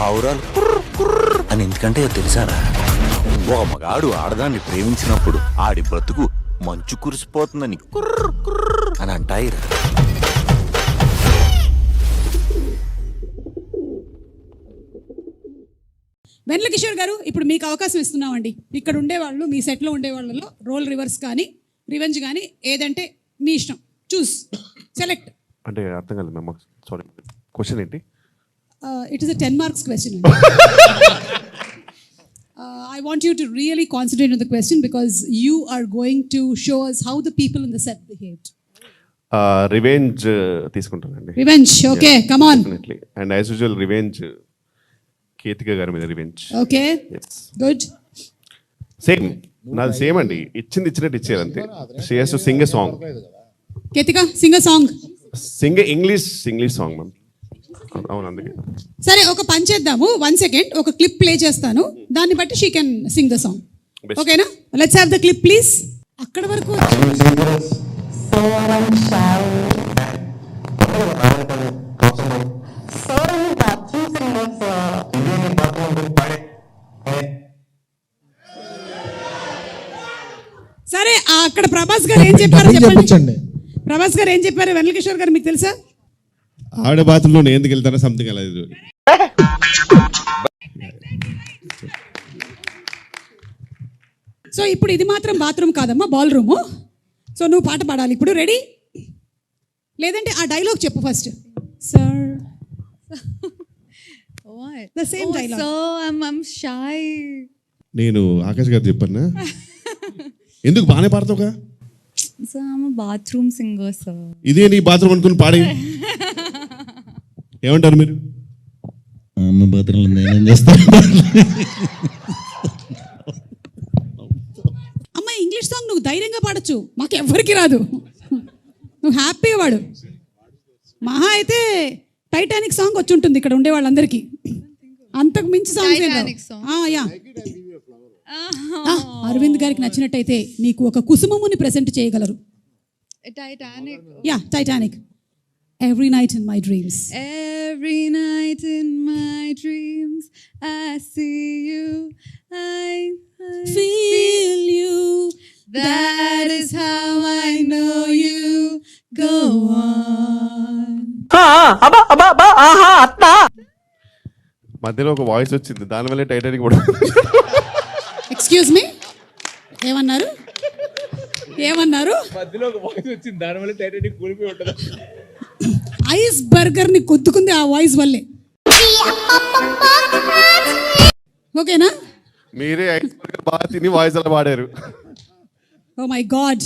పావురాలు కుర్ర కుర్ర అని ఎందుకంటే తెలుసారా? ఒక మగాడు ఆడదాన్ని ప్రేమించినప్పుడు ఆడి బ్రతుకు మంచు కురిసిపోతుందని కుర్ర కుర్ర అని అంటాయిరా. వెన్నెల కిషోర్ గారు, ఇప్పుడు మీకు అవకాశం ఇస్తున్నామండి. ఇక్కడ ఉండేవాళ్ళు, మీ సెట్లో ఉండే వాళ్ళలో రోల్ రివర్స్ కానీ రివెంజ్ కానీ ఏదంటే మీ ఇష్టం. చూస్, సెలెక్ట్. అంటే అర్థం కాలేదు మ్యామ్, సారీ. క్వశ్చన్ ఏంటి? It is a 10 marks question. I want you to really concentrate on the question because you are going to show us how the people in the set behaved. Revenge తీసుకుంటానండి. Revenge, okay, come on. Definitely. And as usual revenge Ketika గారి మీద revenge. Okay, good. Same నాది same అండి, ఇచ్చింది ఇచ్చినట్టు ఇచ్చేది అంతే. She has to sing a song. Ketika, sing a song. Singh English song ma'am. అవును, అందుకే. సరే, ఒక పని చేద్దాము. 1 second, ఒక క్లిప్ ప్లే చేస్తాను, దాన్ని బట్టి she can sing the song. ఓకేనా? Let's have the clip please. అక్కడ వరకు సరే. అక్కడ ప్రభాస్ గారు ఏం చెప్పారో చెప్పండి. ప్రభాస్ గారు ఏం చెప్పారు? వెన్నెల కిషోర్ గారు మీకు తెలుసా? ఆవిడ బాత్రూంలో నేను ఎందుకు వెళ్తానో సంథింగ్ అలా. సో ఇప్పుడు ఇది మాత్రం బాత్రూమ్ కాదమ్మా, బాల్ రూము. సో నువ్వు పాట పాడాలి ఇప్పుడు. రెడీ? లేదంటే ఆ డైలాగ్ చెప్పు first. Sir, the same dialogue. So I'm shy. నేను ఆకాష్ గారు చెప్పన్నా, ఎందుకు బాగానే పాడతావుగా? So I'm a bathroom singer, sir. ఇదే నీ బాత్రూమ్ అనుకుని పాడే. ఏమంటారు మీరు? అమ్మ బాత్రూంలో నేనేం చేస్తాను? అమ్మ, ఇంగ్లీష్ సాంగ్ నువ్వు ధైర్యంగా పాడొచ్చు, మాకు ఎవ్వరికి రాదు. నువ్వు హ్యాపీగా వాడు. మహా అయితే టైటానిక్ సాంగ్ వచ్చి ఉంటుంది ఇక్కడ ఉండే వాళ్ళందరికీ. అంతకు మించి Titanic song. యా. అరవింద్ గారికి నచ్చినట్టయితే నీకు ఒక కుసుమముని ప్రెజెంట్ చేయగలరు. Titanic. Yeah, Titanic. Every night in my dreams. Every night in my dreams I see you. I Feel you. That is how I know you. Go on. మధ్యలో ఒక voice వచ్చింది, దానివల్ల Titanic కూడా. ఎక్స్క్యూజ్ మీ, ఏమన్నారు? మధ్యలో ఒక voice వచ్చింది, దానివల్ల టైటానిక్ కూలిపోయి ఉంటుంది. ఐస్ బర్గర్ ని కొద్దుకుంది ఆ వాయిస్ వల్లే. ఓకేనా? మీరే ఐస్ బర్గర్ బాగా తిని వాయిస్ అలా పాడారు. Oh my God.